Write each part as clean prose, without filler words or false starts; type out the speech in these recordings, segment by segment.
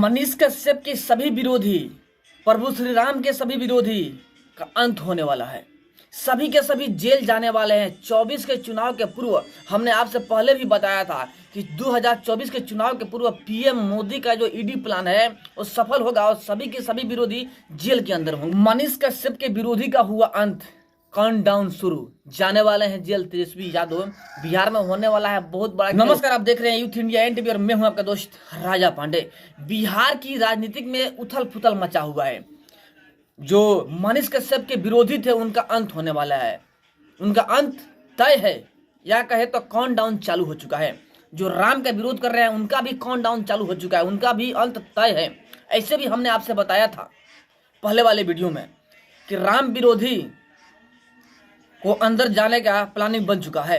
मनीष कश्यप के सभी विरोधी, प्रभु श्री राम के सभी विरोधी का अंत होने वाला है। सभी के सभी जेल जाने वाले हैं। 24 के चुनाव के पूर्व हमने आपसे पहले भी बताया था कि 2024 के चुनाव के पूर्व पीएम मोदी का जो ईडी प्लान है वो सफल होगा और सभी के सभी विरोधी जेल के अंदर होंगे। मनीष कश्यप के विरोधी का हुआ अंत, काउंटडाउन शुरू, जाने वाले हैं जेल तेजस्वी यादव। बिहार में होने वाला है बहुत बड़ा। नमस्कार, आप देख रहे हैं यूथ इंडिया एनटीवी और मैं हूं आपका दोस्त राजा पांडे। बिहार की राजनीतिक में उथल पुथल मचा हुआ है। जो मनीष कश्यप के विरोधी थे उनका अंत होने वाला है, उनका अंत तय है, या कहे तो काउंटडाउन चालू हो चुका है। जो राम का विरोध कर रहे हैं उनका भी काउंटडाउन चालू हो चुका है, उनका भी अंत तय है। ऐसे भी हमने आपसे बताया था पहले वाले वीडियो में कि राम विरोधी को अंदर जाने का प्लानिंग बन चुका है।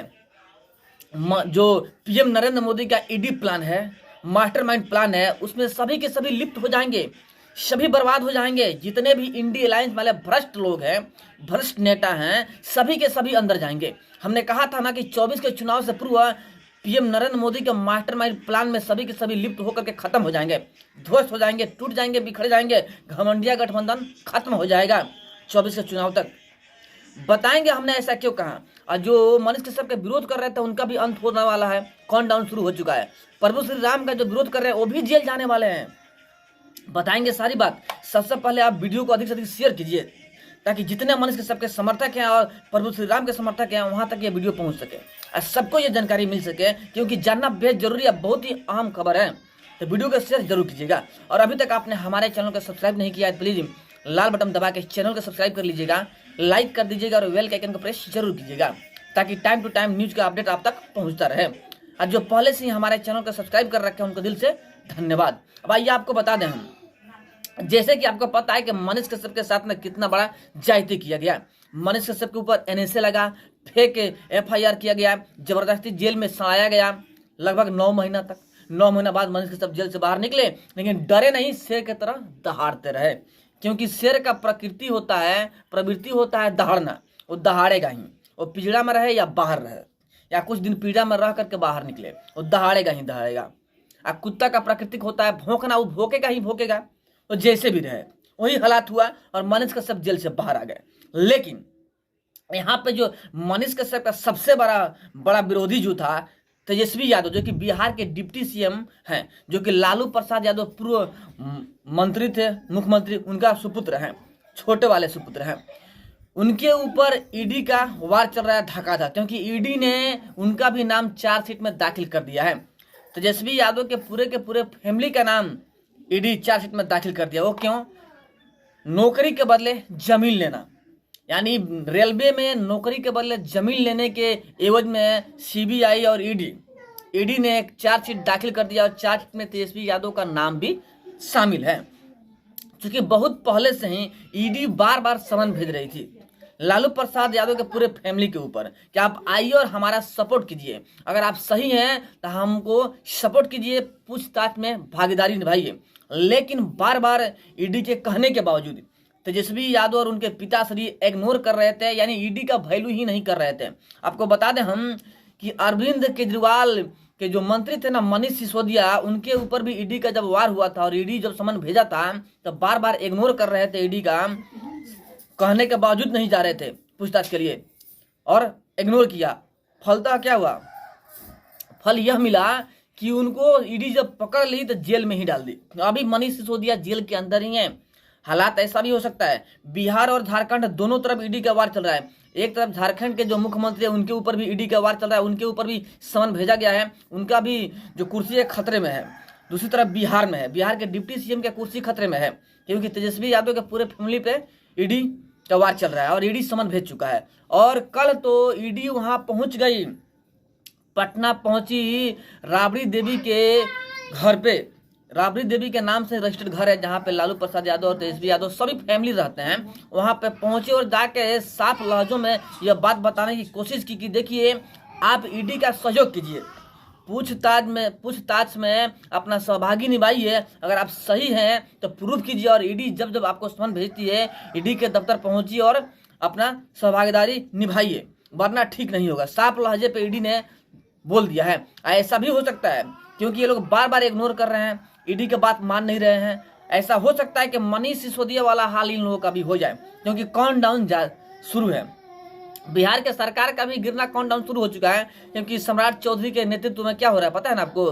जो पीएम नरेंद्र मोदी का ईडी प्लान है, मास्टरमाइंड प्लान है, उसमें सभी के सभी लिप्त हो जाएंगे, सभी बर्बाद हो जाएंगे। जितने भी इंडी अलायंस वाले भ्रष्ट लोग हैं, भ्रष्ट नेता हैं, सभी के सभी अंदर जाएंगे। हमने कहा था ना कि 24 के चुनाव से पूर्व पीएम नरेंद्र मोदी के मास्टरमाइंड प्लान में सभी के सभी लिप्त होकर के खत्म हो जाएंगे, ध्वस्त हो जाएंगे, टूट जाएंगे, बिखर जाएंगे। घमंडिया गठबंधन खत्म हो जाएगा 24 के चुनाव तक। बताएंगे हमने ऐसा क्यों कहा। और जो मनीष कश्यप के विरोध कर रहे थे उनका भी अंत होने वाला है, काउंटडाउन शुरू हो चुका है। प्रभु श्री राम का जो विरोध कर रहे हैं वो भी जेल जाने वाले हैं। बताएंगे सारी बात। सबसे पहले आप वीडियो को अधिक से अधिक शेयर कीजिए ताकि जितने मनीष कश्यप के समर्थक हैं और प्रभु श्री राम के समर्थक हैं वहां तक ये वीडियो पहुंच सके और सबको ये जानकारी मिल सके, क्योंकि जानना बेहद जरूरी है, बहुत ही अहम खबर है। तो वीडियो को शेयर जरूर कीजिएगा। और अभी तक आपने हमारे चैनल को सब्सक्राइब नहीं किया है, प्लीज लाल बटन दबा के चैनल को सब्सक्राइब कर लीजिएगा, लाइक कर दीजिएगा और बेल के आइकन को प्रेस जरूर कीजिएगा ताकि टाइम टू टाइम न्यूज का अपडेट आप तक पहुंचता रहे। और जो पहले से ही हमारे चैनल को सब्सक्राइब कर रखे हैं उनको दिल से धन्यवाद। अब आइए आपको बता दें हम, जैसे कि आपको पता है कि मनीष कश्यप के साथ में कितना बड़ा जायती किया गया। मनीष कश्यप के ऊपर एनएसए लगा, फेक एफआईआर किया गया, जबरदस्ती जेल में सड़ाया गया लगभग 9 महीना तक। 9 महीना बाद मनीष कश्यप जेल से बाहर निकले, लेकिन डरे नहीं, शेर की तरह दहाड़ते रहे। क्योंकि शेर का प्रकृति होता है, प्रवृत्ति होता है दहाड़ना। वो दहाड़ेगा ही, वो पिंजड़ा में रहे या बाहर रहे, या कुछ दिन पिंजड़ा में रह करके बाहर निकले, वो दहाड़ेगा ही दहाड़ेगा। और कुत्ता का प्राकृतिक होता है भौंकना, वो भौंकेगा ही भौंकेगा। तो जैसे भी रहे वही हालात हुआ और मनीष कश्यप जेल से बाहर आ गए। लेकिन यहाँ पे जो मनीष कश्यप का सबसे बड़ा विरोधी जो था तेजस्वी यादव, जो कि बिहार के डिप्टी सीएम हैं, जो कि लालू प्रसाद यादव पूर्व मंत्री थे, मुख्यमंत्री, उनका सुपुत्र हैं, छोटे वाले सुपुत्र हैं। उनके ऊपर ईडी का वार चल रहा है, धक्का था, क्योंकि ईडी ने उनका भी नाम चार्जशीट में दाखिल कर दिया है। तेजस्वी यादव के पूरे फैमिली का नाम ईडी चार्जशीट में दाखिल कर दिया। वो क्यों? नौकरी के बदले जमीन लेना, यानी रेलवे में नौकरी के बदले जमीन लेने के एवज में सीबीआई और ईडी ने एक चार्जशीट दाखिल कर दिया और चार्जशीट में तेजस्वी यादव का नाम भी शामिल है। क्योंकि बहुत पहले से ही ईडी बार बार समन भेज रही थी लालू प्रसाद यादव के पूरे फैमिली के ऊपर कि आप आइए और हमारा सपोर्ट कीजिए, अगर आप सही हैं तो हमको सपोर्ट कीजिए, पूछताछ में भागीदारी निभाइए। लेकिन बार बार ईडी के कहने के बावजूद तेजस्वी यादव और उनके पिताश्री इग्नोर कर रहे थे, यानी ईडी का वैल्यू ही नहीं कर रहे थे। आपको बता दें हम कि अरविंद केजरीवाल के जो मंत्री थे ना, मनीष सिसोदिया, उनके ऊपर भी ईडी का जब वार हुआ था और ईडी जब समन भेजा था तो बार बार इग्नोर कर रहे थे। ईडी का कहने के बावजूद नहीं जा रहे थे पूछताछ के लिए और इग्नोर किया। फलतः क्या हुआ? फल यह मिला कि उनको ईडी जब पकड़ ली तो जेल में ही डाल दी। अभी मनीष सिसोदिया जेल के अंदर ही हैं। हालात ऐसा भी हो सकता है, बिहार और झारखंड दोनों तरफ ईडी का वार चल रहा है। एक तरफ झारखंड के जो मुख्यमंत्री है उनके ऊपर भी ईडी का वार चल रहा है, उनके ऊपर भी समन भेजा गया है, उनका भी जो कुर्सी है खतरे में है। दूसरी तरफ बिहार में है, बिहार के डिप्टी सीएम की कुर्सी खतरे में है, क्योंकि तेजस्वी यादव के पूरे फैमिली पे ईडी का वार चल रहा है और ईडी समन भेज चुका है। और कल तो ईडी वहां पहुंच गई, पटना पहुंची, राबड़ी देवी के घर पे, राबड़ी देवी के नाम से रजिस्टर्ड घर है जहां पे लालू प्रसाद यादव और तेजस्वी यादव सभी फैमिली रहते हैं। वहां पे पहुंचे और जाके साफ लहजों में यह बात बताने की कोशिश की कि देखिए आप ईडी का सहयोग कीजिए, पूछताछ में अपना सहभागी निभाइए, अगर आप सही हैं तो प्रूफ कीजिए। और ईडी जब जब आपको समन भेजती है ईडी के दफ्तर पहुंचिए और अपना सहभागीदारी निभाइए, वरना ठीक नहीं होगा। साफ लहजे पे ईडी ने बोल दिया है। ऐसा भी हो सकता है क्योंकि ये लोग बार बार इग्नोर कर रहे हैं, ईडी की बात मान नहीं रहे हैं। ऐसा हो सकता है कि मनीष सिसोदिया वाला हाल इन लोगों का भी हो जाए, क्योंकि काउंटडाउन शुरू है। बिहार के सरकार का भी गिरना काउंटडाउन शुरू हो चुका है, क्योंकि सम्राट चौधरी के नेतृत्व में क्या हो रहा है पता है ना आपको?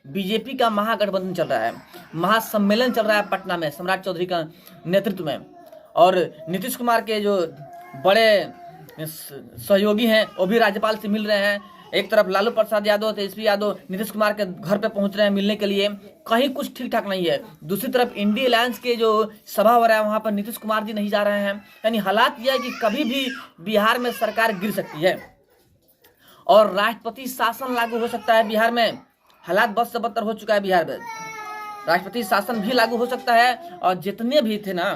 बीजेपी का महागठबंधन चल रहा है, महासम्मेलन चल रहा है पटना में सम्राट चौधरी का नेतृत्व में। और नीतीश कुमार के जो बड़े सहयोगी हैं वो भी राज्यपाल से मिल रहे हैं। एक तरफ लालू प्रसाद यादव, तेजस्वी यादव नीतीश कुमार के घर पे पहुंच रहे हैं मिलने के लिए, कहीं कुछ ठीक ठाक नहीं है। दूसरी तरफ इंडिया अलायंस के जो सभा हो रहा है वहां पर नीतीश कुमार जी नहीं जा रहे हैं। यानी हालात यह है कि कभी भी बिहार में सरकार गिर सकती है और राष्ट्रपति शासन लागू हो सकता है बिहार में। हालात बद से बदतर हो चुका है बिहार में, राष्ट्रपति शासन भी लागू हो सकता है और जितने भी थे ना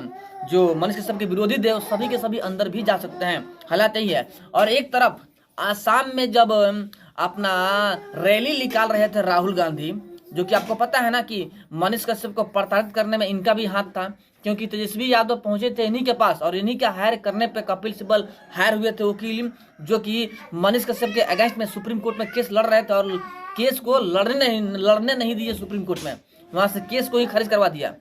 जो मनीष कश्यप के विरोधी थे वो सभी के सभी अंदर भी जा सकते हैं। हालात यही है। और एक तरफ आसाम में जब अपना रैली निकाल रहे थे राहुल गांधी, जो कि आपको पता है ना कि मनीष कश्यप को प्रताड़ित करने में इनका भी हाथ था, क्योंकि तेजस्वी यादव पहुंचे थे इन्हीं के पास और इन्हीं के हायर करने पे कपिल सिब्बल हायर हुए थे वकील, जो कि मनीष कश्यप के अगेंस्ट में सुप्रीम कोर्ट में केस लड़ रहे थे और केस को लड़ने नहीं दिए सुप्रीम कोर्ट में। वहां से केस को ही खारिज करवा दिया,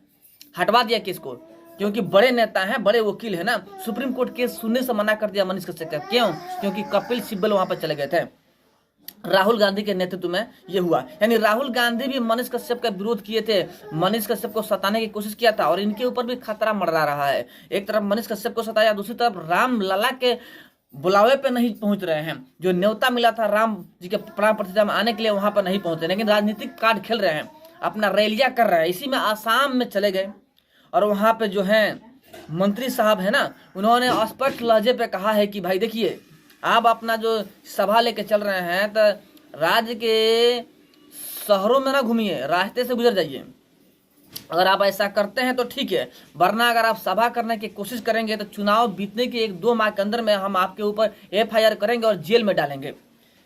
हटवा दिया केस को, क्योंकि बड़े नेता हैं, बड़े वकील है ना। सुप्रीम कोर्ट केस सुनने से मना कर दिया मनीष कश्यप का। क्यों? क्योंकि कपिल सिब्बल वहां पर चले गए थे। राहुल गांधी के नेतृत्व में ये हुआ। यानी राहुल गांधी भी मनीष कश्यप का विरोध किए थे, मनीष कश्यप को सताने की कोशिश किया था और इनके ऊपर भी खतरा मंडरा रहा है। एक तरफ मनीष कश्यप को सताया, दूसरी तरफ राम लला के बुलावे पे नहीं पहुंच रहे हैं। जो न्योता मिला था राम जी के प्राण प्रतिष्ठा में आने के लिए वहां पर नहीं पहुंचे, लेकिन राजनीतिक कार्ड खेल रहे हैं, अपना रैलियां कर रहे हैं। इसी में आसाम में चले गए और वहां पे जो है मंत्री साहब है ना, उन्होंने स्पष्ट लहजे पे कहा है कि भाई देखिए, आप अपना जो सभा लेके चल रहे हैं तो राज्य के शहरों में ना घूमिए, रास्ते से गुजर जाइए। अगर आप ऐसा करते हैं तो ठीक है, वरना अगर आप सभा करने की कोशिश करेंगे तो चुनाव बीतने के 1-2 माह के अंदर में हम आपके ऊपर FIR करेंगे और जेल में डालेंगे।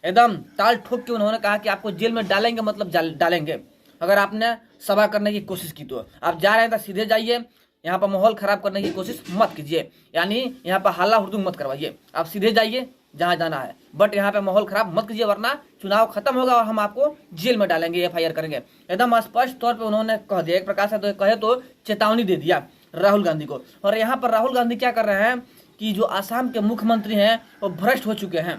एकदम ताल ठोक के उन्होंने कहा कि आपको जेल में डालेंगे, मतलब डालेंगे अगर आपने सभा करने की कोशिश की तो। आप जा रहे हैं तो सीधे जाइए, यहाँ पर माहौल खराब करने की कोशिश मत कीजिए, यानी यहाँ पर हल्ला हुड़दंग मत करवाइए। आप सीधे जाइए जहाँ जाना है, बट यहाँ पे माहौल खराब मत कीजिए, वरना चुनाव खत्म होगा और हम आपको जेल में डालेंगे, FIR करेंगे। एकदम स्पष्ट तौर पे उन्होंने कह दिया, एक प्रकार से तो कहे तो चेतावनी दे दिया राहुल गांधी को। और यहाँ पर राहुल गांधी क्या कर रहे हैं कि जो आसाम के मुख्यमंत्री हैं वो भ्रष्ट हो चुके हैं,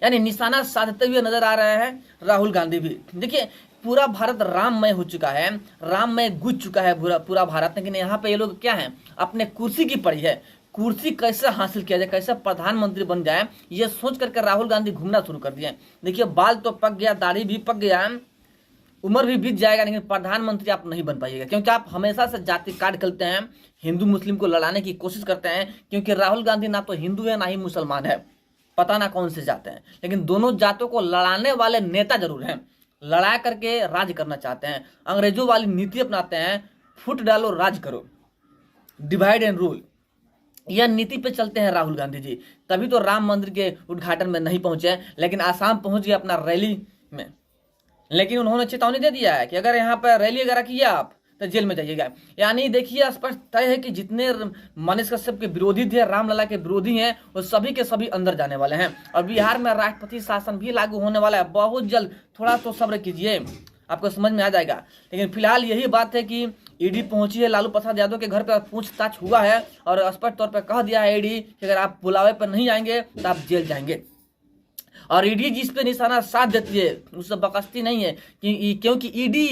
यानी निशाना साधते हुए नजर आ रहे हैं राहुल गांधी भी। देखिए, पूरा भारत राममय हो चुका है, राममय गुज चुका है पूरा भारत, लेकिन यहाँ पे ये लोग क्या हैं, अपने कुर्सी की पड़ी है। कुर्सी कैसे हासिल किया जाए, कैसे प्रधानमंत्री बन जाए, ये सोच करके राहुल गांधी घूमना शुरू कर दिए। देखिए, बाल तो पक गया, दाढ़ी भी पक गया, उम्र भी बीत जाएगा, लेकिन प्रधानमंत्री आप नहीं बन पाइएगा, क्योंकि आप हमेशा से जाति कार्ड खेलते हैं, हिंदू मुस्लिम को लड़ाने की कोशिश करते हैं। क्योंकि राहुल गांधी ना तो हिंदू है ना ही मुसलमान है, पता ना कौन से जाते हैं, लेकिन दोनों जातों को लड़ाने वाले नेता जरूर हैं, लड़ा करके राज करना चाहते हैं। अंग्रेजों वाली नीति अपनाते हैं, फुट डालो राज करो, डिवाइड एंड रूल, यह नीति पे चलते हैं राहुल गांधी जी। तभी तो राम मंदिर के उद्घाटन में नहीं पहुंचे, लेकिन आसाम पहुंच गए अपना रैली में। लेकिन उन्होंने चेतावनी दे दिया है कि अगर यहाँ पर रैली अगर किया आप तो जेल में जाइएगा। यानी देखिए, स्पष्ट तय है कि जितने मनीष कश्यप के विरोधी थे, रामलला के विरोधी हैं, वो सभी के सभी अंदर जाने वाले हैं। और बिहार में राष्ट्रपति शासन भी लागू होने वाला है बहुत जल्द, थोड़ा तो सब्र कीजिए, आपको समझ में आ जाएगा। लेकिन फिलहाल यही बात है कि ईडी पहुंची है लालू प्रसाद यादव के घर पर, पूछताछ हुआ है और स्पष्ट तौर पर कह दिया है ईडी कि अगर आप बुलावे पर नहीं आएंगे तो आप जेल जाएंगे। और ईडी जिस पे निशाना साध देती है उससे बकसती नहीं है, क्योंकि ईडी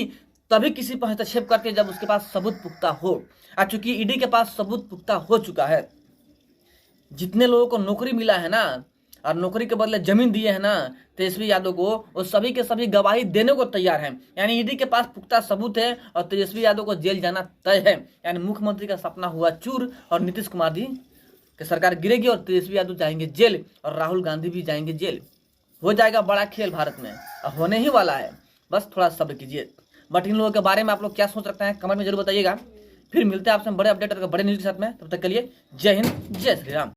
तभी किसी पर हस्तक्षेप करती है जब उसके पास सबूत पुख्ता हो। और चूंकि ईडी के पास सबूत पुख्ता हो चुका है, जितने लोगों को नौकरी मिला है ना और नौकरी के बदले जमीन दिए है ना तेजस्वी यादव को, वो सभी के सभी गवाही देने को तैयार हैं। यानी ईडी के पास पुख्ता सबूत है और तेजस्वी यादव को जेल जाना तय है। यानी मुख्यमंत्री का सपना हुआ चूर और नीतीश कुमार जी की सरकार गिरेगी और तेजस्वी यादव जाएंगे जेल और राहुल गांधी भी जाएंगे जेल। हो जाएगा बड़ा खेल भारत में, होने ही वाला है, बस थोड़ा सब्र कीजिए। बट इन लोगों के बारे में आप लोग क्या सोच रखते हैं कमेंट में जरूर बताइएगा। फिर मिलते हैं आपसे बड़े अपडेट और बड़े न्यूज़ के साथ में, तब तक के लिए जय हिंद, जय श्री राम।